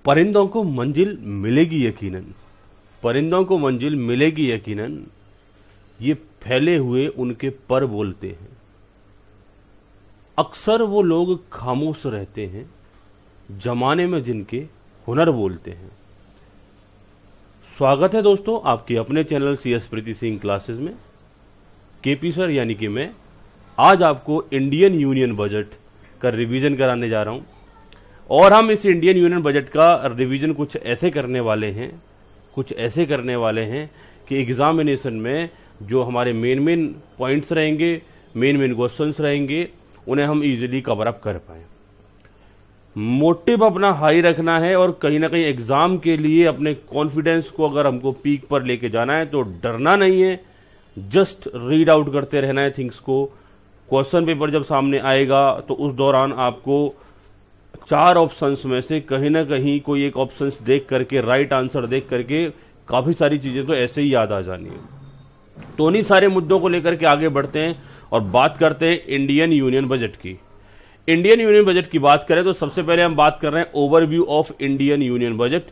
परिंदों को मंजिल मिलेगी यकीनन, परिंदों को मंजिल मिलेगी यकीनन, ये फैले हुए उनके पर बोलते हैं। अक्सर वो लोग खामोश रहते हैं, जमाने में जिनके हुनर बोलते हैं। स्वागत है दोस्तों आपके अपने चैनल CS प्रीति सिंह क्लासेस में। केपी सर यानी कि मैं आज आपको इंडियन यूनियन बजट का रिवीजन कराने जा रहा हूं, और हम इस इंडियन यूनियन बजट का रिवीजन कुछ ऐसे करने वाले हैं कि एग्जामिनेशन में जो हमारे मेन पॉइंट्स रहेंगे, मेन क्वेश्चंस रहेंगे, उन्हें हम इजीली कवर अप कर पाए। मोटिव अपना हाई रखना है और कहीं ना कहीं एग्जाम के लिए अपने कॉन्फिडेंस को अगर हमको पीक पर लेके जाना है तो डरना नहीं है, जस्ट रीड आउट करते रहना है थिंग्स को। क्वेश्चन पेपर जब सामने आएगा तो उस दौरान आपको 4 ऑप्शंस में से कहीं ना कहीं कोई एक ऑप्शंस देख करके, राइट आंसर देख करके काफी सारी चीजें तो ऐसे ही याद आ जानी है। तो उन्हीं सारे मुद्दों को लेकर के आगे बढ़ते हैं और बात करते हैं इंडियन यूनियन बजट की। इंडियन यूनियन बजट की बात करें तो सबसे पहले हम बात कर रहे हैं overview of Indian union budget.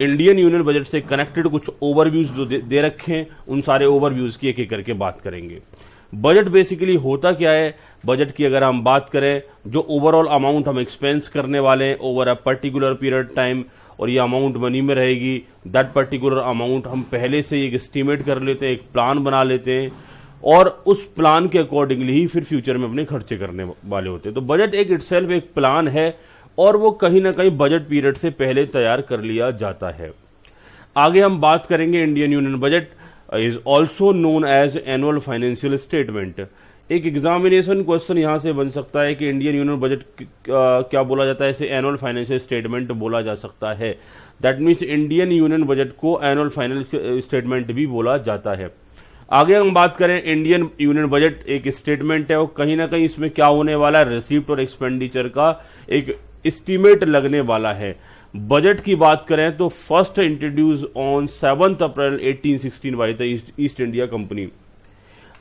Indian union budget से कनेक्टेड कुछ ओवरव्यूज जो दे रखे हैं, उन सारे ओवरव्यूज की एक एक करके बात करेंगे। बजट बेसिकली होता क्या है? बजट की अगर हम बात करें, जो ओवरऑल अमाउंट हम एक्सपेंस करने वाले हैं over a particular period time, और ये अमाउंट मनी में रहेगी, दैट पर्टिकुलर अमाउंट हम पहले से एक एस्टिमेट कर लेते हैं, एक प्लान बना लेते हैं, और उस प्लान के अकॉर्डिंगली ही फिर फ्यूचर में अपने खर्चे करने वाले होते हैं। तो बजट एक इटसेल्फ एक प्लान है और वो कहीं ना कहीं बजट पीरियड से पहले तैयार कर लिया जाता है। आगे हम बात करेंगे Indian union budget is also known as annual financial statement. एक एग्जामिनेशन क्वेश्चन यहां से बन सकता है कि इंडियन यूनियन बजट क्या बोला जाता है? इसे एनुअल फाइनेंशियल स्टेटमेंट बोला जा सकता है। That means Indian union budget को एनुअल फाइनेंशियल स्टेटमेंट भी बोला जाता है। आगे हम बात करें, इंडियन यूनियन बजट एक स्टेटमेंट है और कहीं ना कहीं इसमें क्या होने वाला है? रिसीप्ट और एक्सपेंडिचर का एक एस्टीमेट लगने वाला है। बजट की बात करें तो first introduce on 7 April 1816 by the east India company.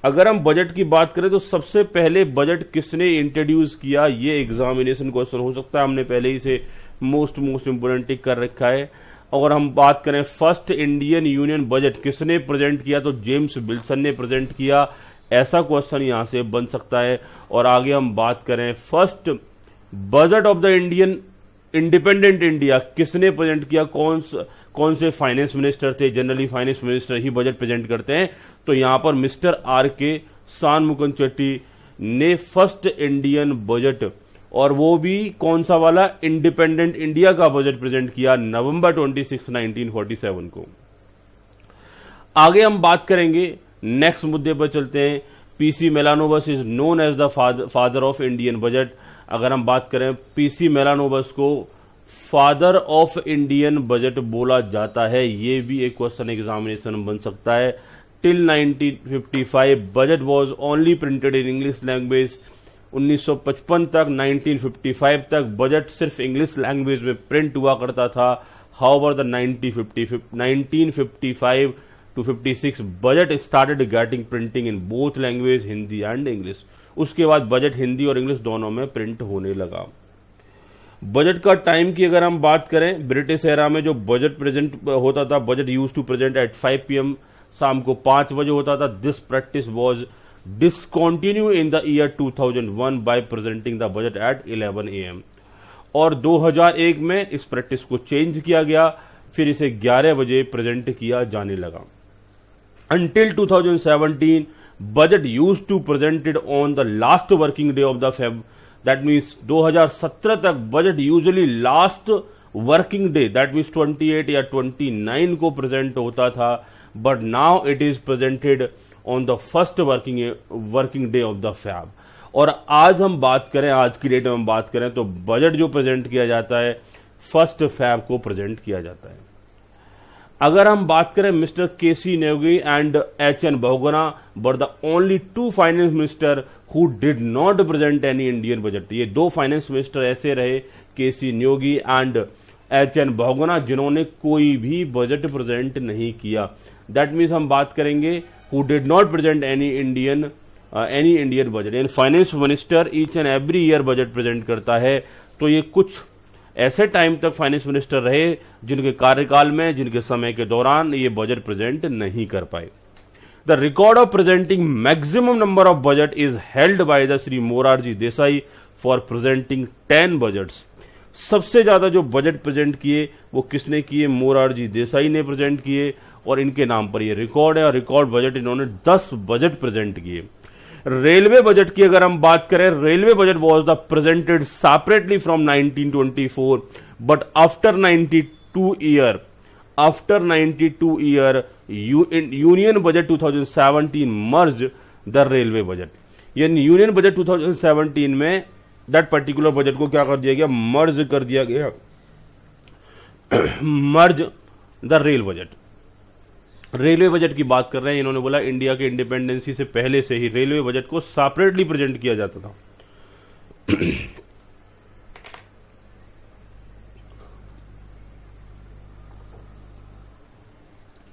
अगर हम बजट की बात करें तो सबसे पहले बजट किसने इंट्रोड्यूस किया, ये एग्जामिनेशन क्वेश्चन हो सकता है। हमने पहले ही से मोस्ट इंपोर्टेंट टिक कर रखा है। और हम बात करें फर्स्ट इंडियन यूनियन बजट किसने प्रेजेंट किया, तो जेम्स विल्सन ने प्रेजेंट किया। ऐसा क्वेश्चन यहां से बन सकता है। और आगे हम बात करें first budget of the Indian independent India किसने प्रेजेंट किया, कौन से फाइनेंस मिनिस्टर थे? जनरली फाइनेंस मिनिस्टर ही बजट प्रेजेंट करते हैं, तो यहां पर मिस्टर RK शानमुगम चेट्टी ने फर्स्ट इंडियन बजट, और वो भी कौन सा वाला? इंडिपेंडेंट इंडिया का बजट प्रेजेंट किया नवंबर 26, 1947 को। आगे हम बात करेंगे, नेक्स्ट मुद्दे पर चलते हैं। PC Mahalanobis is known as the father of Indian budget. अगर हम बात करें, PC मेलानोबस को फादर ऑफ इंडियन बजट बोला जाता है। ये भी एक क्वेश्चन एग्जामिनेशन में बन सकता है। Till 1955 budget was only printed in English language. 1955 तक, 1955 तक बजट सिर्फ इंग्लिश लैंग्वेज में प्रिंट हुआ करता था। However the 1955 to 56 budget started getting printing in both language, Hindi and English. उसके बाद बजट हिंदी और इंग्लिश दोनों में प्रिंट होने लगा। बजट का टाइम की अगर हम बात करें, ब्रिटिश एरा में जो बजट प्रेजेंट होता था, budget use to present at 5 PM, शाम को 5 बजे होता था। This practice was discontinue in the year 2001 by presenting the budget at 11 AM। और 2001 में इस प्रैक्टिस को चेंज किया गया, फिर इसे 11 बजे प्रेजेंट किया जाने लगा। Until 2017, budget used to presented on the last working day of the Feb. That means 2017 तक budget usually last working day, that means 28 या 29 को प्रेजेंट होता था, but now it is presented on the first working day of the Feb. और आज हम बात करें, आज की डेट में हम बात करें तो बजट जो प्रेजेंट किया जाता है फर्स्ट फैब को प्रेजेंट किया जाता है। अगर हम बात करें, mister KC Neogy and HN Bahuguna were the only 2 finance minister who did not present any Indian budget. ये 2 फाइनेंस मिनिस्टर ऐसे रहे, KC Neogy and HN Bahuguna, जिन्होंने कोई भी बजट प्रेजेंट नहीं किया। दैट मीन्स हम बात करेंगे who did not present any Indian budget. यानी finance minister each and every year budget present करता है। तो ये कुछ ऐसे टाइम तक फाइनेंस मिनिस्टर रहे जिनके कार्यकाल में, जिनके समय के दौरान ये बजट प्रेजेंट नहीं कर पाए। The record of presenting maximum number of budget is held by the Shri Morarji Desai for presenting 10 budgets. सबसे ज्यादा जो बजट प्रेजेंट किए वो किसने किए? मोरारजी देसाई ने प्रेजेंट किए, और इनके नाम पर ये रिकॉर्ड है, और रिकॉर्ड बजट इन्होंने 10 बजट प्रेजेंट किए। रेलवे बजट की अगर हम बात करें, railway budget was the presented separately from 1924, but after 92 year union budget 2017 merge the railway budget. यानी यूनियन बजट 2017 में दैट पर्टिकुलर बजट को क्या कर दिया गया? मर्ज कर दिया गया, merge the rail budget. Railway budget की बात कर रहे हैं, इन्होंने बोला इंडिया के इंडिपेंडेंसी से पहले से ही रेलवे बजट को सेपरेटली प्रेजेंट किया जाता था।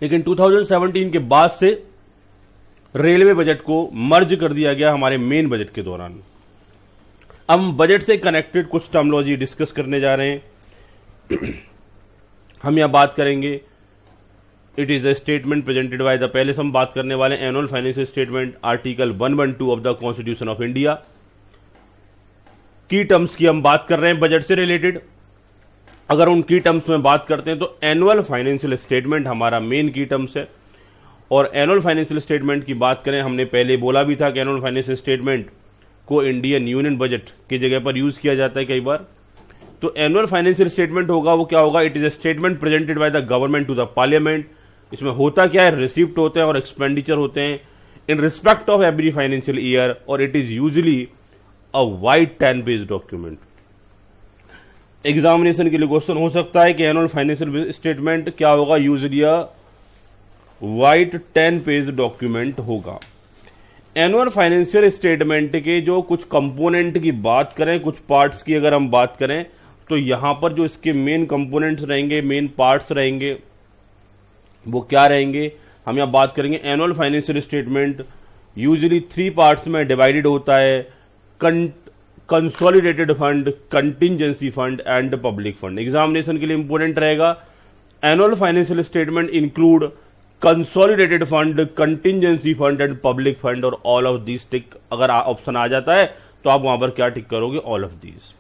लेकिन 2017 के बाद से रेलवे बजट को मर्ज कर दिया गया हमारे मेन बजट के दौरान। हम बजट से कनेक्टेड कुछ टर्मिनोलॉजी डिस्कस करने जा रहे हैं। हम यहां बात करेंगे it is a statement presented by the, पहले से हम बात करने वाले annual financial statement, article 112 of the constitution of India. की टर्म्स की हम बात कर रहे हैं बजट से रिलेटेड। अगर उन की टर्म्स में बात करते हैं तो एनुअल फाइनेंशियल स्टेटमेंट हमारा मेन की टर्म्स है। और एनुअल फाइनेंशियल स्टेटमेंट की बात करें, हमने पहले बोला भी था कि एनुअल फाइनेंशियल स्टेटमेंट को इंडियन यूनियन बजट की जगह पर यूज किया जाता है कई बार। तो एनुअल फाइनेंशियल स्टेटमेंट होगा, वो क्या होगा? It is a statement presented by the government to the parliament. इसमें होता क्या है? रिसिप्ट होते हैं और एक्सपेंडिचर होते हैं in respect of every financial year, और it is usually a white 10 page document. Examination के लिए क्वेश्चन हो सकता है कि एनुअल फाइनेंशियल स्टेटमेंट क्या होगा? Usually a white 10 page document होगा। एनुअल फाइनेंशियल स्टेटमेंट के जो कुछ कंपोनेंट की बात करें, कुछ पार्ट्स की अगर हम बात करें, तो यहां पर जो इसके मेन कंपोनेंट्स रहेंगे, मेन पार्ट्स रहेंगे, वो क्या रहेंगे? हम यहां बात करेंगे annual financial statement usually 3 parts में डिवाइडेड होता है: consolidated fund, contingency fund and public fund. Examination के लिए इंपोर्टेंट रहेगा। Annual financial statement include consolidated fund, contingency fund and public fund, और ऑल ऑफ दीज टिक। अगर ऑप्शन आ जाता है तो आप वहां पर क्या टिक करोगे? All of these.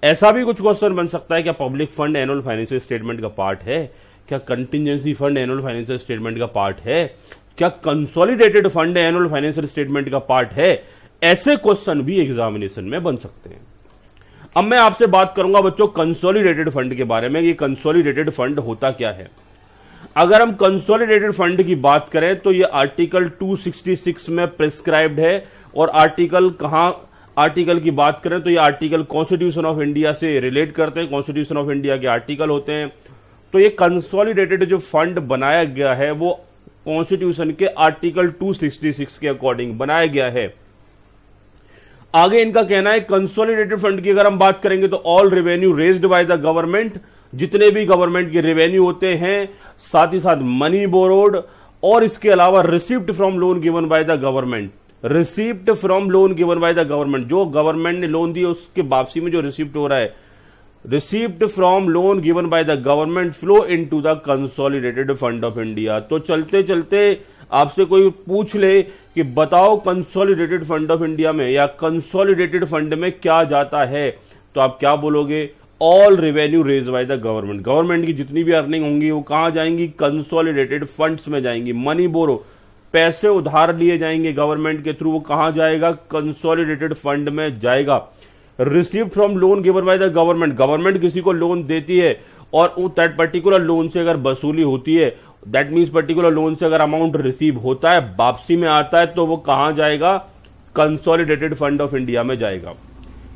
ऐसा भी कुछ क्वेश्चन बन सकता है, क्या public fund annual financial statement का पार्ट है? क्या contingency fund annual financial statement का पार्ट है? क्या consolidated fund annual financial statement का पार्ट है? ऐसे क्वेश्चन भी एग्जामिनेशन में बन सकते हैं। अब मैं आपसे बात करूंगा बच्चों कंसोलिडेटेड फंड के बारे में। ये कंसोलिडेटेड फंड होता क्या है? अगर हम कंसोलिडेटेड फंड की बात करें तो ये आर्टिकल 266 में प्रिस्क्राइब्ड है। और आर्टिकल आर्टिकल की बात करें तो ये आर्टिकल कॉन्स्टिट्यूशन ऑफ इंडिया से रिलेट करते हैं। कॉन्स्टिट्यूशन ऑफ इंडिया के आर्टिकल होते हैं। तो ये कंसोलिडेटेड जो फंड बनाया गया है वो कॉन्स्टिट्यूशन के आर्टिकल 266 के अकॉर्डिंग बनाया गया है। आगे इनका कहना है कंसोलिडेटेड फंड की अगर हम बात करेंगे तो all revenue raised bye the government, जितने भी गवर्नमेंट के रेवेन्यू होते हैं, साथ ही साथ मनी बोरोड, और इसके अलावा receipt from loan given by the government. Receipt from loan given by the government, जो गवर्नमेंट ने लोन दिया उसके वापसी में जो रिसिप्ट हो रहा है, receipt from loan given by the government flow into the consolidated fund of India. तो चलते चलते आपसे कोई पूछ ले कि बताओ कंसोलिडेटेड फंड ऑफ इंडिया में या कंसोलिडेटेड फंड में क्या जाता है, तो आप क्या बोलोगे? All revenue raise by the government. Government की जितनी भी अर्निंग होंगी वो कहां जाएंगी? कंसोलिडेटेड फंड्स में जाएंगी। मनी बोरो, पैसे उधार लिए जाएंगे गवर्नमेंट के थ्रू, वो कहां जाएगा? कंसोलिडेटेड फंड में जाएगा। Received from loan given by the government, government किसी को लोन देती है और दैट पर्टिकुलर लोन से अगर वसूली होती है, दैट मीन्स पर्टिकुलर लोन से अगर अमाउंट रिसीव होता है, वापसी में आता है, तो वो कहां जाएगा? कंसोलिडेटेड फंड ऑफ इंडिया में जाएगा।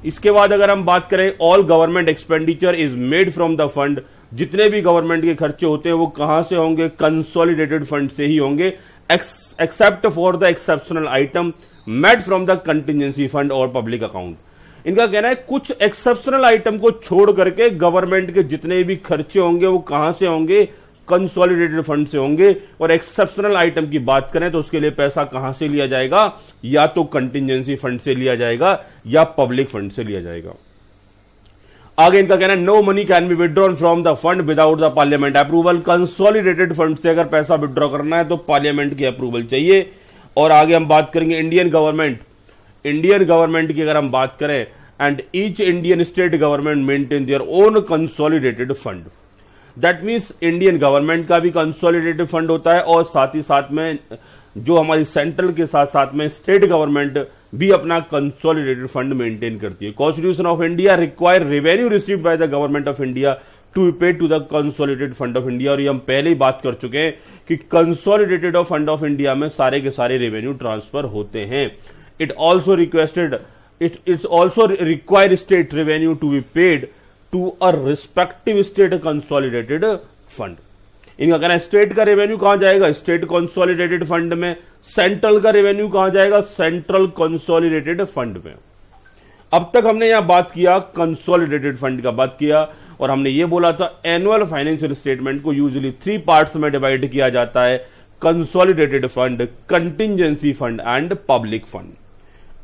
इसके बाद अगर हम बात करें all government expenditure is made from the fund, जितने भी गवर्नमेंट के खर्चे होते हैं वो कहां से होंगे? कंसोलिडेटेड फंड से ही होंगे, except for the exceptional item made from the contingency fund और पब्लिक अकाउंट। इनका कहना है कुछ एक्सेप्शनल आइटम को छोड़ करके गवर्नमेंट के जितने भी खर्चे होंगे वो कहां से होंगे? कंसोलिडेटेड फंड से होंगे। और एक्सेप्शनल आइटम की बात करें तो उसके लिए पैसा कहां से लिया जाएगा? या तो कंटिजेंसी फंड से लिया जाएगा या पब्लिक फंड से लिया जाएगा। आगे इनका कहना है no money can be withdrawn from the fund without the parliament approval. Consolidated fund से अगर पैसा विड्रॉ करना है तो पार्लियामेंट की अप्रूवल चाहिए। और आगे हम बात करेंगे इंडियन गवर्नमेंट की अगर हम बात करें, and each Indian state government maintain their own consolidated fund. That means Indian government का भी कंसोलिडेटेड फंड होता है और साथ ही साथ में जो हमारी सेंट्रल के साथ साथ में स्टेट गवर्नमेंट भी अपना कंसोलिडेटेड फंड मेंटेन करती है। Constitution of India require revenue received by the government of India to be paid to the consolidated fund of India. और ये हम पहले ही बात कर चुके हैं कि कंसोलिडेटेड फंड ऑफ इंडिया में सारे के सारे रेवेन्यू ट्रांसफर होते हैं। It also require state revenue to be paid to a respective state consolidated fund. इनका कहना है स्टेट का रेवेन्यू कहां जाएगा, स्टेट कंसोलिडेटेड फंड में। सेंट्रल का रेवेन्यू कहां जाएगा, सेंट्रल कंसोलिडेटेड फंड में। अब तक हमने यहां बात किया कंसोलिडेटेड फंड का बात किया, और हमने यह बोला था एनुअल फाइनेंशियल स्टेटमेंट को यूजुअली 3 पार्ट्स में डिवाइड किया जाता है, consolidated fund, contingency fund and public fund.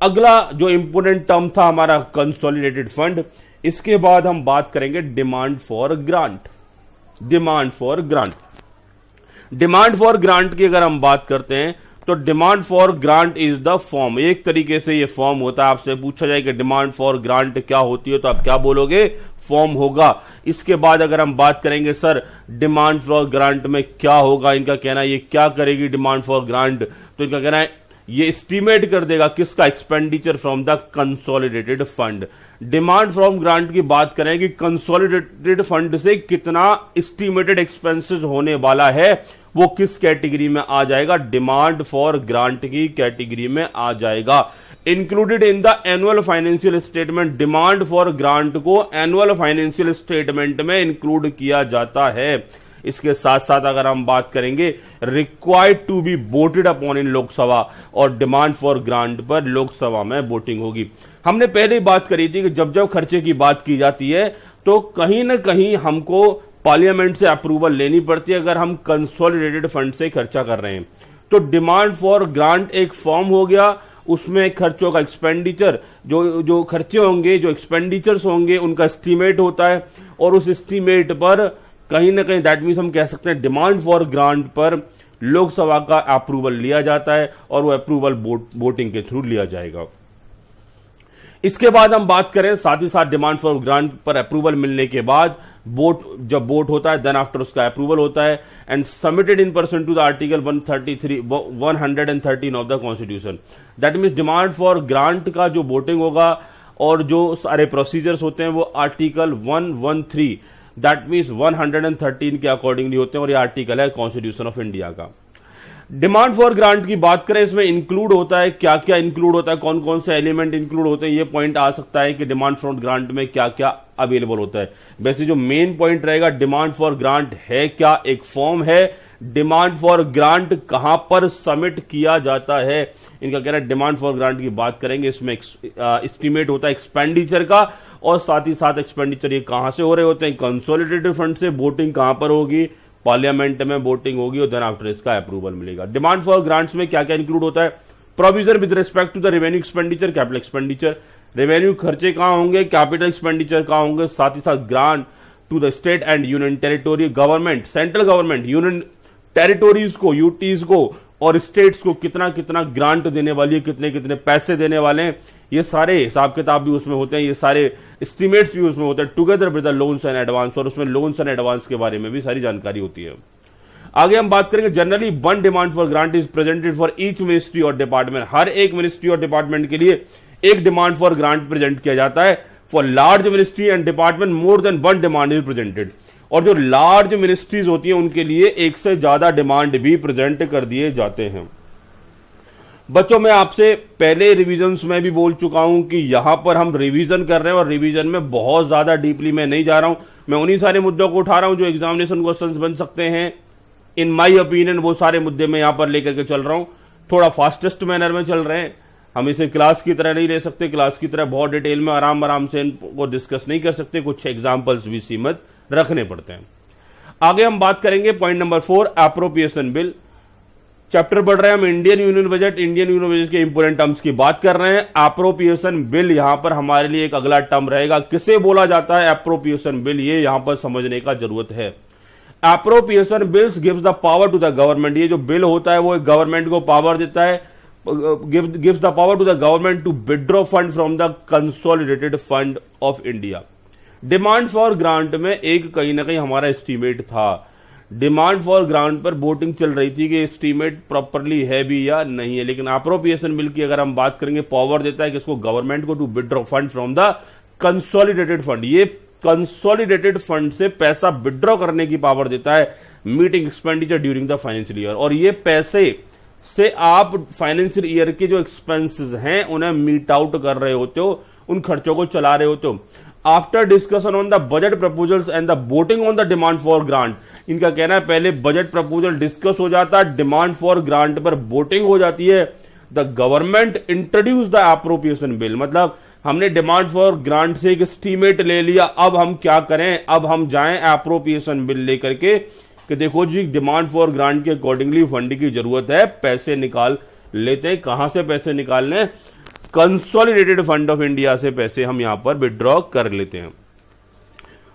अगला जो इंपोर्टेंट टर्म था हमारा कंसोलिडेटेड फंड। इसके बाद हम बात करेंगे demand for grant. Demand for grant की अगर हम बात करते हैं तो demand for grant is the form. एक तरीके से ये फॉर्म होता है। आपसे पूछा जाए कि डिमांड फॉर ग्रांट क्या होती है तो आप क्या बोलोगे, फॉर्म होगा। इसके बाद अगर हम बात करेंगे सर डिमांड फॉर ग्रांट में क्या होगा, इनका कहना है ये क्या करेगी डिमांड फॉर ग्रांट, तो इनका कहना है ये एस्टीमेट कर देगा किसका, expenditure from the consolidated fund. Demand from grant की बात करें कि कंसोलिडेटेड फंड से कितना एस्टीमेटेड एक्सपेंसेस होने वाला है, वो किस कैटेगरी में आ जाएगा, डिमांड फॉर ग्रांट की कैटेगरी में आ जाएगा। Included in the annual financial statement, demand for grant को एनुअल फाइनेंशियल स्टेटमेंट में इंक्लूड किया जाता है। इसके साथ साथ अगर हम बात करेंगे required to be voted upon in Lok Sabha, और डिमांड फॉर ग्रांट पर लोकसभा में वोटिंग होगी। हमने पहले ही बात करी थी कि जब जब खर्चे की बात की जाती है तो कहीं ना कहीं हमको पार्लियामेंट से अप्रूवल लेनी पड़ती है अगर हम कंसोलिडेटेड फंड से खर्चा कर रहे हैं। तो डिमांड फॉर ग्रांट एक फॉर्म हो गया, उसमें खर्चों का एक्सपेंडिचर, जो खर्चे होंगे, जो एक्सपेंडिचर्स होंगे, उनका एस्टीमेट होता है, और उस एस्टीमेट पर कहीं ना कहीं दैट मीन्स हम कह सकते हैं डिमांड फॉर ग्रांट पर लोकसभा का अप्रूवल लिया जाता है, और वो अप्रूवल वोटिंग के थ्रू लिया जाएगा। इसके बाद हम बात करें साथ ही साथ डिमांड फॉर ग्रांट पर अप्रूवल मिलने के बाद जब वोट होता है देन आफ्टर उसका अप्रूवल होता है and submitted in person to the article 113 of the constitution. That means demand for grant का जो वोटिंग होगा और जो सारे प्रोसीजर्स होते हैं वो आर्टिकल 113 दैट मीन्स 113 के अकॉर्डिंगली होते हैं, और ये आर्टिकल है कॉन्स्टिट्यूशन ऑफ इंडिया का। डिमांड फॉर ग्रांट की बात करें, इसमें इंक्लूड होता है, क्या क्या इंक्लूड होता है, कौन कौन से एलिमेंट इंक्लूड होते हैं, ये पॉइंट आ सकता है कि डिमांड फॉर ग्रांट में क्या क्या अवेलेबल होता है। वैसे जो मेन पॉइंट रहेगा डिमांड फॉर ग्रांट है क्या, एक फॉर्म है। डिमांड फॉर ग्रांट कहां पर सबमिट किया जाता है, इनका कह रहा है डिमांड फॉर ग्रांट की बात करेंगे, इसमें एस्टीमेट होता है एक्सपेंडिचर का, और साथ ही साथ एक्सपेंडिचर ये कहां से हो रहे होते हैं, कंसोलिडेटेड फंड से। वोटिंग कहां पर होगी, पार्लियामेंट में वोटिंग होगी, और देन आफ्टर इसका अप्रूवल मिलेगा। डिमांड फॉर ग्रांट्स में क्या क्या इंक्लूड होता है, provision with respect to the revenue expenditure, capital expenditure, revenue खर्चे कहां होंगे, कैपिटल एक्सपेंडिचर कहां होंगे, साथ ही साथ grant to the state and union territory government, central government union territories को, यूटीज को और स्टेट्स को कितना कितना ग्रांट देने वाली है, कितने कितने पैसे देने वाले हैं, ये सारे हिसाब किताब भी उसमें होते हैं, ये सारे एस्टीमेट्स भी उसमें होते हैं together with the loans and advance, और उसमें लोन्स एंड एडवांस के बारे में भी सारी जानकारी होती है। आगे हम बात करेंगे generally one demand for grant is presented for each ministry और डिपार्टमेंट। हर एक मिनिस्ट्री और डिपार्टमेंट के लिए एक डिमांड फॉर ग्रांट प्रेजेंट किया जाता है। For large ministry and department more than one demand is presented, और जो लार्ज मिनिस्ट्रीज होती हैं उनके लिए एक से ज्यादा डिमांड भी प्रेजेंट कर दिए जाते हैं। बच्चों मैं आपसे पहले रिवीजन्स में भी बोल चुका हूं कि यहां पर हम रिवीजन कर रहे हैं, और रिवीजन में बहुत ज्यादा डीपली मैं नहीं जा रहा हूं, मैं उन्हीं सारे मुद्दों को उठा रहा हूं जो एग्जामिनेशन क्वेश्चंस बन सकते हैं। इन माय ओपिनियन वो सारे मुद्दे मैं यहां पर लेकर के चल रहा हूं, थोड़ा फास्टेस्ट मैनर में चल रहे हैं। हम इसे क्लास की तरह नहीं ले सकते, क्लास की तरह बहुत डिटेल में आराम से इनको डिस्कस नहीं कर सकते, कुछ एग्जाम्पल्स भी सीमित रखने पड़ते हैं। आगे हम बात करेंगे point number 4 appropriation bill. Chapter पढ़ रहे हैं हम Indian union budget. Indian union budget के इंपोर्टेंट टर्म्स की बात कर रहे हैं। एप्रोप्रिएशन बिल यहां पर हमारे लिए एक अगला टर्म रहेगा। किसे बोला जाता है एप्रोप्रिएशन बिल, ये यहां पर समझने का जरूरत है। Appropriation bills gives the power to the government. ये जो बिल होता है वो गवर्नमेंट को पावर देता है, gives the power to the government to withdraw fund from the consolidated fund of India. Demand for grant में एक कहीं ना कहीं हमारा एस्टीमेट था। डिमांड फॉर ग्रांट पर वोटिंग चल रही थी कि एस्टीमेट प्रॉपरली है भी या नहीं है, लेकिन एप्रोप्रिएशन बिल की अगर हम बात करेंगे पावर देता है किसको, गवर्नमेंट को, to withdraw fund from the consolidated fund. ये कंसोलिडेटेड फंड से पैसा विड्रॉ करने की पावर देता है, meeting expenditure during the financial year. और ये पैसे से आप फाइनेंशियल ईयर के जो एक्सपेंसेस हैं उन्हें मीट आउट कर रहे होते हो, उन खर्चों को चला रहे होते हो। After discussion on the budget proposals and the voting on the demand for grant, इनका कहना है पहले बजट प्रपोजल डिस्कस हो जाता है, डिमांड फॉर ग्रांट पर वोटिंग हो जाती है। The government introduce the appropriation bill, मतलब हमने डिमांड फॉर ग्रांट से एक एस्टीमेट ले लिया, अब हम क्या करें, अब हम जाएं एप्रोप्रिएशन बिल लेकर के कि देखो जी डिमांड फॉर ग्रांट के अकॉर्डिंगली फंड की जरूरत है, पैसे निकाल लेते हैं। कहां से पैसे निकालने, कंसोलिडेटेड फंड ऑफ इंडिया से पैसे हम यहां पर विड्रॉ कर लेते हैं।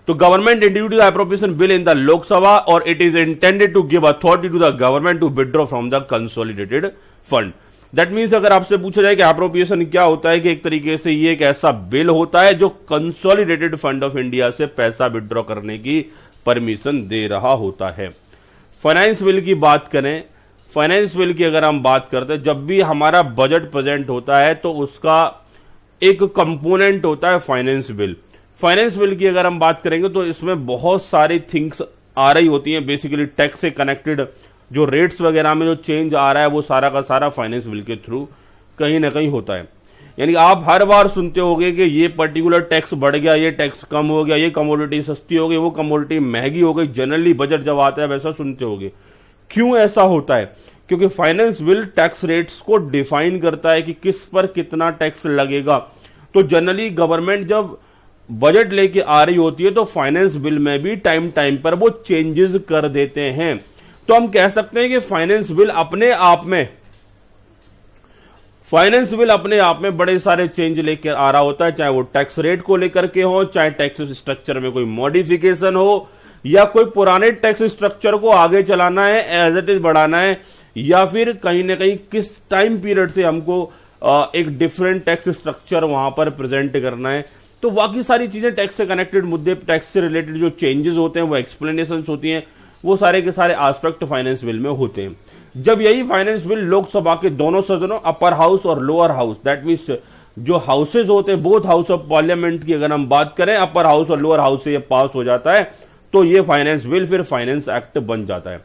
तो government introduce the appropriation bill in the Lok Sabha और it is intended to give authority to the government to withdraw from the consolidated fund. That means अगर आपसे पूछा जाए कि एप्रोप्रिएशन क्या होता है, कि एक तरीके से ये एक ऐसा बिल होता है जो कंसोलिडेटेड फंड ऑफ इंडिया से पैसा विड्रॉ करने की परमिशन दे रहा होता है। फाइनेंस बिल की बात करें, फाइनेंस बिल की अगर हम बात करते हैं, जब भी हमारा बजट प्रेजेंट होता है तो उसका एक कंपोनेंट होता है फाइनेंस बिल। फाइनेंस बिल की अगर हम बात करेंगे तो इसमें बहुत सारी थिंग्स आ रही होती हैं, बेसिकली टैक्स से कनेक्टेड जो रेट्स वगैरह में जो चेंज आ रहा है वो सारा का सारा फाइनेंस बिल के थ्रू कहीं ना कहीं होता है। यानी आप हर बार सुनते होंगे कि ये पर्टिकुलर टैक्स बढ़ गया, ये टैक्स कम हो गया, ये कमोडिटी सस्ती हो गई, वो कमोडिटी महंगी हो गई। जनरली बजट जब आता है वैसा सुनते होंगे। क्यों ऐसा होता है, क्योंकि फाइनेंस बिल टैक्स रेट्स को डिफाइन करता है कि किस पर कितना टैक्स लगेगा। तो जनरली गवर्नमेंट जब बजट लेके आ रही होती है तो फाइनेंस बिल में भी टाइम टाइम पर वो चेंजेस कर देते हैं। तो हम कह सकते हैं कि फाइनेंस बिल अपने आप में बड़े सारे चेंज लेकर आ रहा होता है, चाहे वो टैक्स रेट को लेकर के हो, चाहे टैक्स स्ट्रक्चर में कोई मॉडिफिकेशन हो, या कोई पुराने टैक्स स्ट्रक्चर को आगे चलाना है, एज इट इज बढ़ाना है, या फिर कहीं ना कहीं किस टाइम पीरियड से हमको एक डिफरेंट टैक्स स्ट्रक्चर वहां पर प्रेजेंट करना है। तो बाकी सारी चीजें टैक्स से कनेक्टेड मुद्दे, टैक्स से रिलेटेड जो चेंजेस होते हैं, वो एक्सप्लेनेशन होती हैं, वो सारे के सारे एस्पेक्ट फाइनेंस बिल में होते हैं। जब यही फाइनेंस बिल लोकसभा के दोनों सदनों, अपर हाउस और लोअर हाउस, दैट मीन्स जो हाउसेज होते हैं, बोथ हाउस ऑफ पार्लियामेंट की अगर हम बात करें, अपर हाउस और लोअर हाउस से ये पास हो जाता है तो ये फाइनेंस बिल फिर फाइनेंस एक्ट बन जाता है।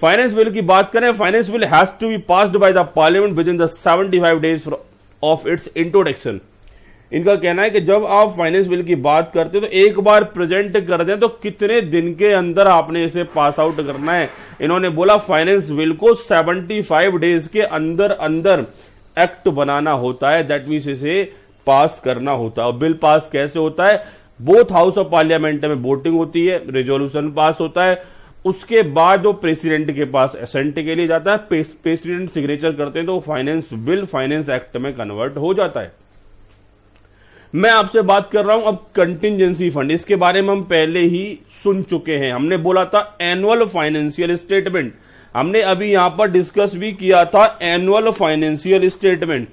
फाइनेंस बिल की बात करें, finance bill has to be passed by the parliament within the 75 days of its introduction. इनका कहना है कि जब आप फाइनेंस बिल की बात करते हो तो एक बार प्रेजेंट कर दें तो कितने दिन के अंदर आपने इसे पास आउट करना है। इन्होंने बोला फाइनेंस बिल को 75 डेज के अंदर अंदर एक्ट बनाना होता है, दैट मीन्स इसे पास करना होता है। बिल पास कैसे होता है, बोथ हाउस ऑफ पार्लियामेंट में वोटिंग होती है, रेजोल्यूशन पास होता है, उसके बाद वो प्रेसिडेंट के पास असेंट के लिए जाता है, प्रेसिडेंट सिग्नेचर करते हैं तो फाइनेंस बिल फाइनेंस एक्ट में कन्वर्ट हो जाता है। मैं आपसे बात कर रहा हूं अब कंटिजेंसी फंड, इसके बारे में हम पहले ही सुन चुके हैं। हमने बोला था एनुअल फाइनेंशियल स्टेटमेंट, हमने अभी यहां पर डिस्कस भी किया था annual financial statement.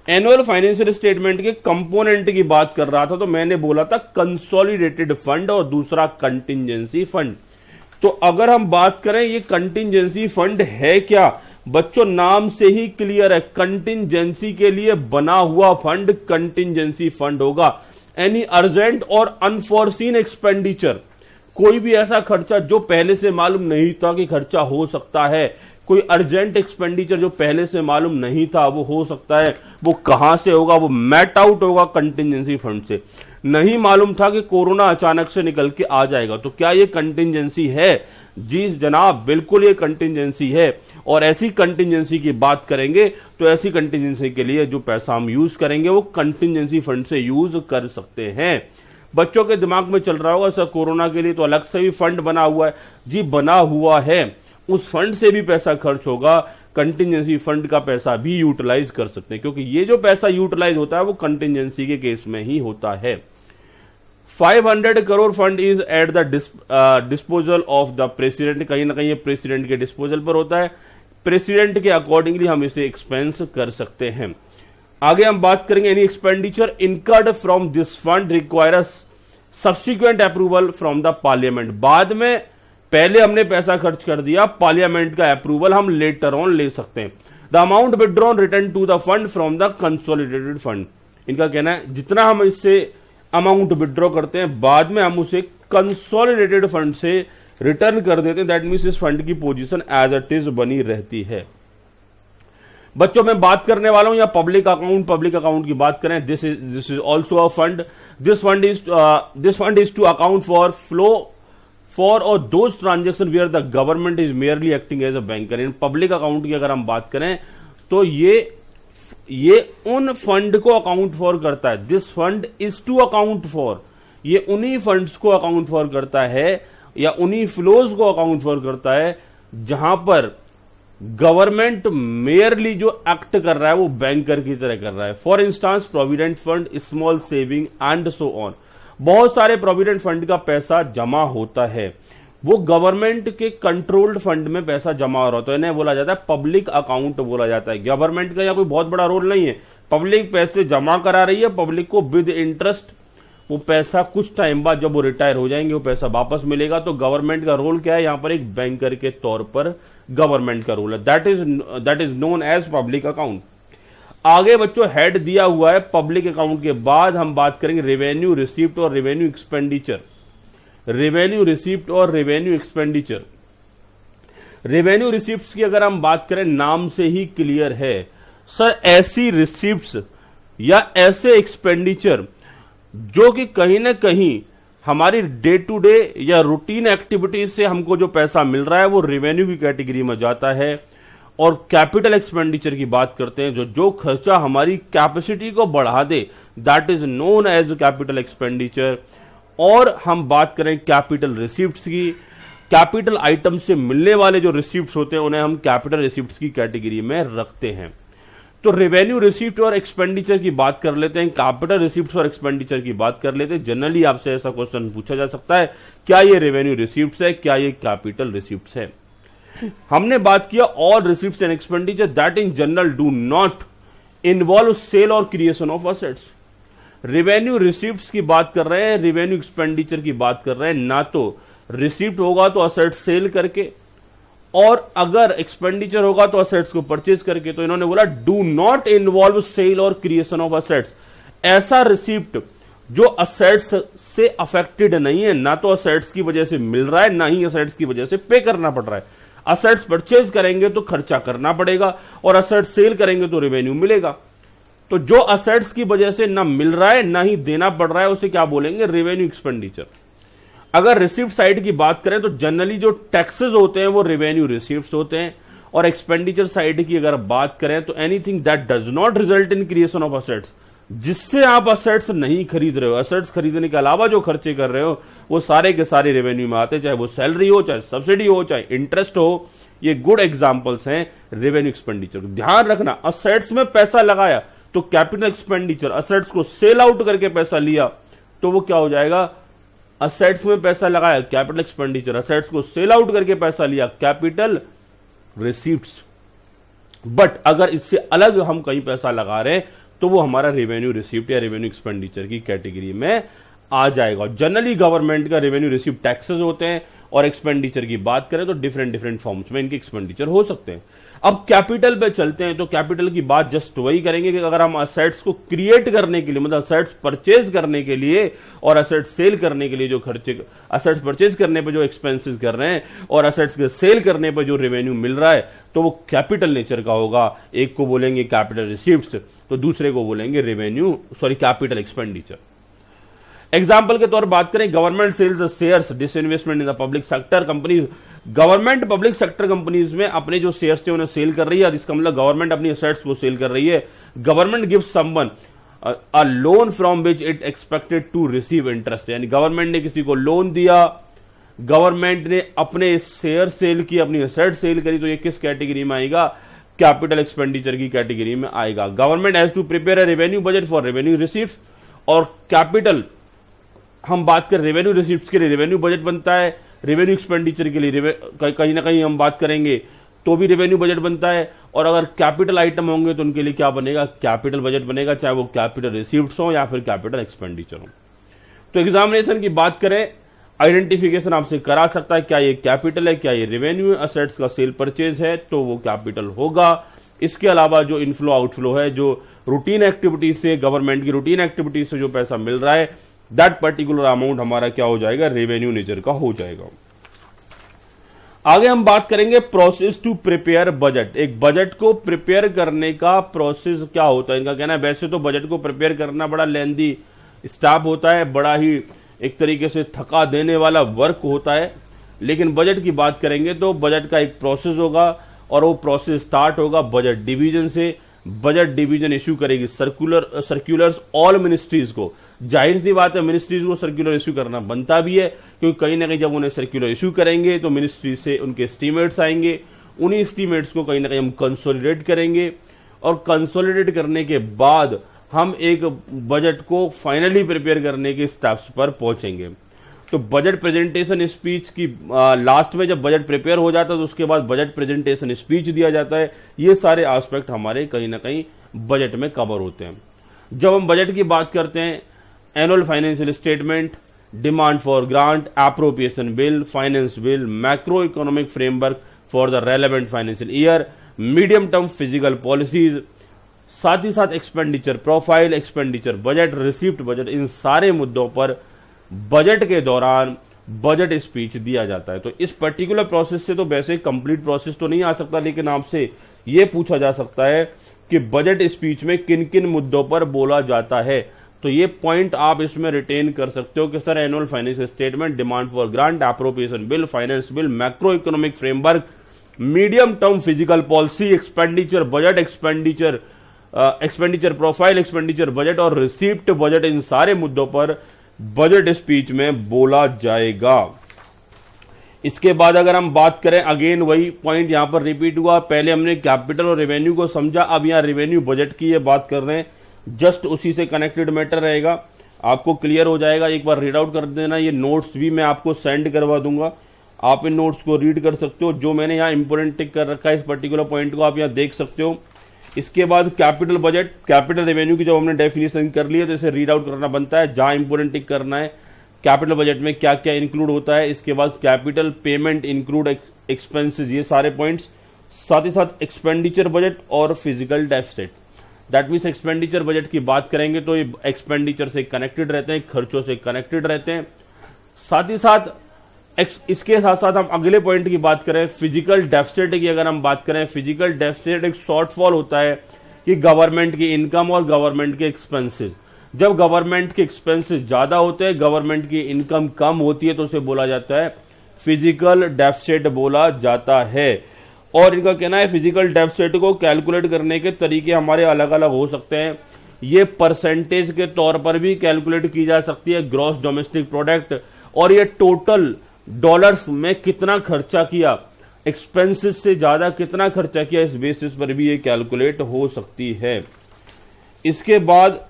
Annual financial statement के कंपोनेंट की बात कर रहा था तो मैंने बोला था कंसोलिडेटेड फंड और दूसरा कंटिजेंसी फंड। तो अगर हम बात करें ये कंटिजेंसी फंड है क्या, बच्चों नाम से ही क्लियर है, कंटिजेंसी के लिए बना हुआ फंड कंटिजेंसी फंड होगा। एनी अर्जेंट और अनफोर्सीन एक्सपेंडिचर, कोई भी ऐसा खर्चा जो पहले से मालूम नहीं था कि खर्चा हो सकता है, कोई अर्जेंट एक्सपेंडिचर जो पहले से मालूम नहीं था वो हो सकता है, वो कहां से होगा, वो मैट आउट होगा कंटिजेंसी फंड से। नहीं मालूम था कि कोरोना अचानक से निकल के आ जाएगा, तो क्या ये कंटिजेंसी है? जी जनाब, बिल्कुल ये कंटिजेंसी है। और ऐसी कंटिजेंसी की बात करेंगे तो ऐसी कंटिजेंसी के लिए जो पैसा हम यूज करेंगे वो कंटिजेंसी फंड से यूज कर सकते हैं। बच्चों के दिमाग में चल रहा होगा सर कोरोना के लिए तो अलग से भी फंड बना हुआ है। जी बना हुआ है, उस फंड से भी पैसा खर्च होगा। कंटिजेंसी फंड का पैसा भी यूटिलाइज कर सकते हैं, क्योंकि ये जो पैसा यूटिलाइज होता है वो कंटिजेंसी के केस में ही होता है। 500 crore fund is at the disposal of the president, कहीं ना कहीं ये प्रेसिडेंट के डिस्पोजल पर होता है, प्रेसिडेंट के अकॉर्डिंगली हम इसे एक्सपेंस कर सकते हैं। आगे हम बात करेंगे, any expenditure incurred from this fund requires subsequent approval from the parliament. बाद में पहले हमने पैसा खर्च कर दिया, पार्लियामेंट का अप्रूवल हम लेटर ऑन ले सकते हैं। The amount withdrawn return to the fund from the consolidated fund, इनका कहना है जितना हम इससे अमाउंट विड्रॉ करते हैं बाद में हम उसे कंसोलिडेटेड फंड से रिटर्न कर देते हैं। दैट मीन्स इस फंड की पोजीशन एज इट इज बनी रहती है। बच्चों मैं बात करने वाला हूं या पब्लिक अकाउंट की बात करें, this is also a fund. This fund is to account for flow for और those transaction where the government is merely acting as a banker. In public account की अगर हम बात करें तो ये उन फंड को अकाउंट फॉर करता है। This fund is to account for, ये उन्हीं फंड्स को अकाउंट फॉर करता है या उन्हीं फ्लोज को अकाउंट फॉर करता है जहां पर गवर्नमेंट मेयरली जो एक्ट कर रहा है वो बैंकर की तरह कर रहा है। For instance provident fund, small saving and so on. बहुत सारे प्रोविडेंट फंड का पैसा जमा होता है, वो गवर्नमेंट के कंट्रोल्ड फंड में पैसा जमा हो रहा होता है, इन्हें बोला जाता है पब्लिक अकाउंट बोला जाता है। गवर्नमेंट का यहाँ कोई बहुत बड़ा रोल नहीं है, पब्लिक पैसे जमा करा रही है, पब्लिक को विद इंटरेस्ट वो पैसा कुछ टाइम बाद जब वो रिटायर हो जाएंगे वो पैसा वापस मिलेगा। तो गवर्नमेंट का रोल क्या है यहां पर, एक बैंकर के तौर पर गवर्नमेंट का रोल है। That is known as public account. आगे बच्चों हेड दिया हुआ है पब्लिक अकाउंट के बाद हम बात करेंगे रेवेन्यू रिसीप्ट और रेवेन्यू एक्सपेंडिचर। रेवेन्यू रिसीप्ट और रेवेन्यू एक्सपेंडिचर, रेवेन्यू रिसीप्ट की अगर हम बात करें नाम से ही क्लियर है सर, ऐसी रिसीप्ट्स या ऐसे एक्सपेंडिचर जो कि कहीं ना कहीं हमारी डे टू डे या रूटीन एक्टिविटीज से हमको जो पैसा मिल रहा है वो रेवेन्यू की कैटेगरी में जाता है। और कैपिटल एक्सपेंडिचर की बात करते हैं, जो खर्चा हमारी कैपेसिटी को बढ़ा दे, that is known as capital expenditure. और हम बात करें कैपिटल रिसीप्ट्स की, कैपिटल आइटम से मिलने वाले जो रिसीप्ट्स होते हैं उन्हें हम कैपिटल रिसीप्ट्स की कैटेगरी में रखते हैं। तो रेवेन्यू रिसीप्ट और एक्सपेंडिचर की बात कर लेते हैं, कैपिटल रिसीप्ट्स और एक्सपेंडिचर की बात कर लेते हैं। जनरली आपसे ऐसा क्वेश्चन पूछा जा सकता है, क्या ये रेवेन्यू रिसीप्ट्स है, क्या ये कैपिटल रिसीप्ट्स है। हमने बात किया all receipts and expenditure that in general do not involve sale और creation of assets. Revenue receipts की बात कर रहे हैं, रेवेन्यू एक्सपेंडिचर की बात कर रहे हैं, ना तो रिसीप्ट होगा तो असेट सेल करके और अगर एक्सपेंडिचर होगा तो असेट्स को परचेज करके। तो इन्होंने बोला डू नॉट इन्वॉल्व सेल और क्रिएशन ऑफ असेट्स। ऐसा रिसीप्ट जो असेट्स से अफेक्टेड नहीं है, ना तो असेट्स की वजह से मिल रहा है ना ही असेट्स की वजह से पे करना पड़ रहा है। असेट्स परचेज करेंगे तो खर्चा करना पड़ेगा और असेट्स सेल करेंगे तो रेवेन्यू मिलेगा। तो जो असेट्स की वजह से ना मिल रहा है ना ही देना पड़ रहा है उसे क्या बोलेंगे, रेवेन्यू एक्सपेंडिचर। अगर रिसीप्ट साइड की बात करें तो जनरली जो टैक्सेस होते हैं वो रेवेन्यू रिसीप्ट्स होते हैं। और एक्सपेंडिचर साइड की अगर बात करें तो anything that does not result in creation of assets, जिससे आप असेट्स नहीं खरीद रहे हो, असेट्स खरीदने के अलावा जो खर्चे कर रहे हो वो सारे के सारे रेवेन्यू में आते हैं, चाहे वो सैलरी हो, चाहे सब्सिडी हो, चाहे इंटरेस्ट हो। ये गुड एग्जांपल्स हैं रेवेन्यू एक्सपेंडिचर। ध्यान रखना, असेट्स में पैसा लगाया तो कैपिटल एक्सपेंडिचर, असेट्स को सेल आउट करके पैसा लिया तो वो क्या हो जाएगा, असेट्स में पैसा लगाया कैपिटल एक्सपेंडिचर, असेट्स को सेल आउट करके पैसा लिया कैपिटल रिसीप्ट्स। बट अगर इससे अलग हम कहीं पैसा लगा रहे हैं तो वो हमारा रेवेन्यू रिसीप्ट या रेवेन्यू एक्सपेंडिचर की कैटेगरी में आ जाएगा। जनरली गवर्नमेंट का रेवेन्यू रिसीप्ट टैक्सेस होते हैं और एक्सपेंडिचर की बात करें तो डिफरेंट फॉर्म्स में इनके एक्सपेंडिचर हो सकते हैं। अब कैपिटल पे चलते हैं तो कैपिटल की बात जस्ट वही करेंगे कि अगर हम असेट्स को क्रिएट करने के लिए, मतलब असेट्स परचेज करने के लिए और असेट्स सेल करने के लिए जो खर्चे, असेट्स परचेज करने पे जो एक्सपेंसेस कर रहे हैं और असेट्स के सेल करने पे जो रेवेन्यू मिल रहा है तो वो कैपिटल नेचर का होगा। एक को बोलेंगे कैपिटल रिसीप्ट्स तो दूसरे को बोलेंगे कैपिटल एक्सपेंडिचर। एग्जाम्पल के तौर पर बात करें, government sells shares disinvestment in the public sector companies. Government public sector companies में अपने जो शेयर्स थे उन्हें सेल कर रही है, इसका मतलब गवर्नमेंट अपनी एसेट्स को सेल कर रही है। Government gives someone a loan from which it expected to receive interest, यानी गवर्नमेंट ने किसी को लोन दिया, गवर्नमेंट ने अपने शेयर सेल की, अपनी एसेट सेल करी, तो ये किस कैटेगरी में आएगा, कैपिटल एक्सपेंडिचर की कैटेगरी में आएगा। Government has to prepare a revenue budget for revenue receives, और कैपिटल हम बात करें रेवेन्यू रिसीव्स के लिए रेवेन्यू बजट बनता है, रेवेन्यू एक्सपेंडिचर के लिए कहीं ना कहीं हम बात करेंगे तो भी रेवेन्यू बजट बनता है, और अगर कैपिटल आइटम होंगे तो उनके लिए क्या बनेगा, कैपिटल बजट बनेगा, चाहे वो कैपिटल रिसीव्स हो या फिर कैपिटल एक्सपेंडिचर हो। तो एग्जामिनेशन की बात करें, आइडेंटिफिकेशन आपसे करा सकता है क्या ये कैपिटल है, क्या ये रेवेन्यू असेट्स का सेल परचेज है, तो वो कैपिटल होगा। इसके अलावा जो इनफ्लो आउटफ्लो है, जो रूटीन एक्टिविटीज से, गवर्नमेंट की रूटीन एक्टिविटीज से जो पैसा मिल रहा है, दैट पर्टिकुलर अमाउंट हमारा क्या हो जाएगा, रेवेन्यू नेचर का हो जाएगा। आगे हम बात करेंगे प्रोसेस टू प्रिपेयर बजट। एक बजट को प्रिपेयर करने का प्रोसेस क्या होता है, इनका कहना है वैसे तो बजट को प्रिपेयर करना बड़ा लेंदी स्टाफ होता है, बड़ा ही एक तरीके से थका देने वाला वर्क होता है, लेकिन बजट की बात करेंगे तो बजट का एक प्रोसेस होगा, और वो प्रोसेस स्टार्ट होगा बजट डिवीजन से। बजट डिवीजन इश्यू करेगी सर्कुलर्स ऑल मिनिस्ट्रीज को। जाहिर सी बात है मिनिस्ट्रीज को सर्कुलर इश्यू करना बनता भी है, क्योंकि कहीं ना कहीं जब उन्हें सर्कुलर इश्यू करेंगे तो मिनिस्ट्री से उनके एस्टीमेट्स आएंगे, उन्हीं एस्टीमेट्स को कहीं ना कहीं हम कंसोलिडेट करेंगे, और कंसोलिडेट करने के बाद हम एक बजट को फाइनली प्रिपेयर करने के स्टेप्स पर पहुंचेंगे। तो बजट प्रेजेंटेशन स्पीच की लास्ट में जब बजट प्रिपेयर हो जाता है तो उसके बाद बजट प्रेजेंटेशन स्पीच दिया जाता है। ये सारे एस्पेक्ट हमारे कहीं ना कहीं बजट में कवर होते हैं। जब हम बजट की बात करते हैं, annual financial statement, demand for grant, appropriation bill, finance bill, macro economic framework for the relevant financial year, medium term physical policies, साथ ही साथ expenditure profile, expenditure budget, receipt budget, इन सारे मुद्दों पर बजट के दौरान बजट स्पीच दिया जाता है। तो इस पर्टिकुलर प्रोसेस से तो वैसे कंप्लीट प्रोसेस तो नहीं आ सकता, लेकिन आपसे यह पूछा जा सकता है कि बजट स्पीच में किन किन मुद्दों पर बोला जाता है। तो ये पॉइंट आप इसमें रिटेन कर सकते हो कि sir annual financial statement, demand for grant, appropriation bill, finance bill, macro economic framework, medium term physical policy, expenditure budget, expenditure profile, expenditure budget और रिसीप्ट बजट, इन सारे मुद्दों पर बजट स्पीच में बोला जाएगा। इसके बाद अगर हम बात करें, अगेन वही पॉइंट यहां पर रिपीट हुआ, पहले हमने कैपिटल और रेवेन्यू को समझा, अब यहां रेवेन्यू बजट की ये बात कर रहे हैं, जस्ट उसी से कनेक्टेड मैटर रहेगा, आपको क्लियर हो जाएगा। एक बार रीड आउट कर देना, ये नोट्स भी मैं आपको सेंड करवा दूंगा, आप इन नोट्स को रीड कर सकते हो। जो मैंने यहां इंपोर्टेंट टिक कर रखा है इस पर्टिकुलर पॉइंट को आप यहां देख सकते हो। इसके बाद कैपिटल बजट, कैपिटल रेवेन्यू की जब हमने डेफिनेशन कर ली है तो इसे रीड आउट करना बनता है, जहां इंपोर्टेंट टिक करना है कैपिटल बजट में क्या क्या इंक्लूड होता है। इसके बाद कैपिटल पेमेंट इंक्लूड एक्सपेंसेस, ये सारे पॉइंट्स, साथ ही साथ एक्सपेंडिचर बजट और physical deficit. That means expenditure budget की बात करेंगे तो ये एक्सपेंडिचर से कनेक्टेड रहते हैं, खर्चों से कनेक्टेड रहते हैं। साथ ही साथ इसके साथ साथ हम अगले पॉइंट की बात करें, फिजिकल डेफिसिट की अगर हम बात करें, फिजिकल डेफिसिट एक शॉर्टफॉल होता है कि गवर्नमेंट की इनकम और गवर्नमेंट के एक्सपेंसेस। जब गवर्नमेंट के एक्सपेंसेस ज्यादा होते हैं, गवर्नमेंट की इनकम कम होती है, तो उसे बोला जाता है फिजिकल डेफिसिट बोला जाता है। और इनका कहना है फिजिकल डेफिसिट को कैलकुलेट करने के तरीके हमारे अलग अलग हो सकते हैं। ये परसेंटेज के तौर पर भी कैलकुलेट की जा सकती है, ग्रॉस डोमेस्टिक प्रोडक्ट, और ये टोटल डॉलर्स में कितना खर्चा किया, एक्सपेंसेस से ज्यादा कितना खर्चा किया, इस बेसिस पर भी ये कैलकुलेट हो सकती है। इसके बाद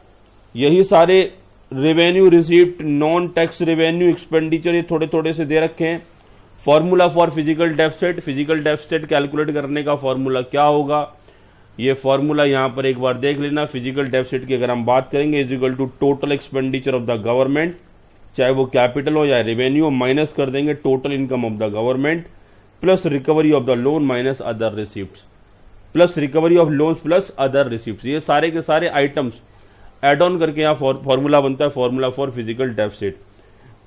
यही सारे revenue receipt, non tax revenue, expenditure, ये थोड़े थोड़े से दे रखे हैं। Formula for physical deficit, physical deficit calculate करने का फॉर्मूला क्या होगा, ये फॉर्मूला यहां पर एक बार देख लेना। फिजिकल डेफिसिट की अगर हम बात करेंगे, is equal to total expenditure of the government, चाहे वो कैपिटल हो या रेवेन्यू, माइनस कर देंगे total income of the government plus recovery of the loan minus other receipts, plus recovery of loans plus other receipts. ये सारे के सारे आइटम्स एड ऑन करके यहां फॉर्मूला बनता है, फॉर्मूला फॉर फिजिकल डेफिसिट।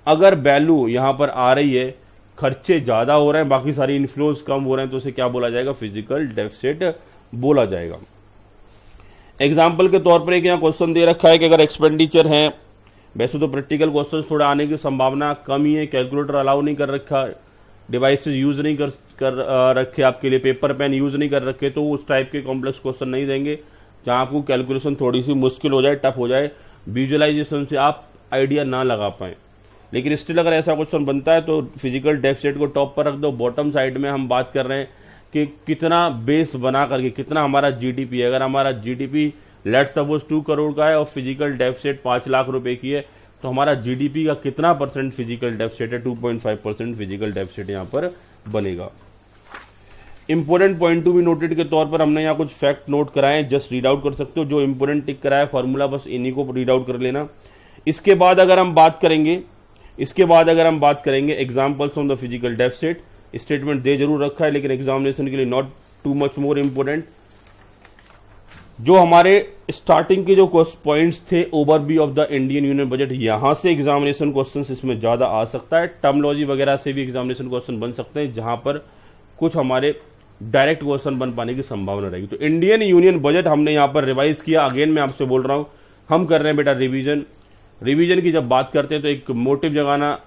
अगर वैल्यू यहां पर आ रही है, खर्चे ज्यादा हो रहे हैं, बाकी सारी इनफ्लोज कम हो रहे हैं, तो उसे क्या बोला जाएगा, फिजिकल डेफिसिट बोला जाएगा। एग्जाम्पल के तौर पर एक यहां क्वेश्चन दे रखा है कि अगर एक्सपेंडिचर है, वैसे तो प्रैक्टिकल क्वेश्चन थोड़ा आने की संभावना कम ही है, कैलकुलेटर अलाउ नहीं कर रखा, डिवाइसेस यूज नहीं कर रखे आपके लिए, पेपर पेन यूज नहीं कर रखे, तो उस टाइप के कॉम्प्लेक्स क्वेश्चन नहीं देंगे जहां आपको कैलकुलेशन थोड़ी सी मुश्किल हो जाए, टफ हो जाए, विजुअलाइजेशन से आप आइडिया ना लगा पाए। लेकिन स्टिल अगर ऐसा क्वेश्चन बनता है तो फिजिकल डेफिसिट को टॉप पर रख दो। बॉटम साइड में हम बात कर रहे हैं कि कितना बेस बना करके कितना हमारा जीडीपी है। अगर हमारा जीडीपी लेट्स सपोज 2 करोड़ का है और फिजिकल डेफिसिट 5 लाख रुपए की है, तो हमारा जीडीपी का कितना परसेंट फिजिकल डेफिसिट है? 2.5% फिजिकल डेफिसिट यहां पर बनेगा। Important point to be noted के तौर पर हमने यहाँ कुछ फैक्ट नोट कराए, जस्ट रीड आउट कर सकते हो। जो इंपोर्टेंट टिक कराया फॉर्मूला बस इन्हीं को रीड आउट कर लेना। इसके बाद अगर हम बात करेंगे examples on the physical deficit, statement दे जरूर रखा है लेकिन एग्जामिनेशन के लिए not too much more important. जो हमारे स्टार्टिंग के जो पॉइंट्स थे overview of the Indian union budget, यहां से एग्जामिनेशन क्वेश्चन इसमें ज्यादा आ सकता है। टर्मोलॉजी वगैरह से भी एग्जामिनेशन क्वेश्चन बन सकते हैं, जहां पर कुछ हमारे डायरेक्ट क्वेश्चन बन पाने की संभावना रहेगी। तो इंडियन यूनियन बजट हमने यहां पर रिवाइज किया। अगेन मैं आपसे बोल रहा हूं, हम कर रहे हैं बेटा रिवीजन की जब बात करते हैं तो एक मोटिव जगाना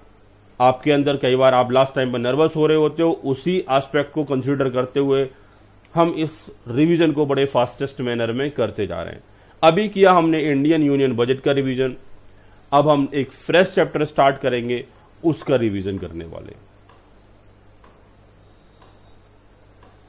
आपके अंदर, कई बार आप लास्ट टाइम पर नर्वस हो रहे होते हो, उसी एस्पेक्ट को कंसीडर करते हुए हम इस रिवीजन को बड़े फास्टेस्ट मैनर में करते जा रहे हैं। अभी किया हमने इंडियन यूनियन बजट का रिवीजन, अब हम एक फ्रेश चैप्टर स्टार्ट करेंगे, उसका रिवीजन करने वाले हैं।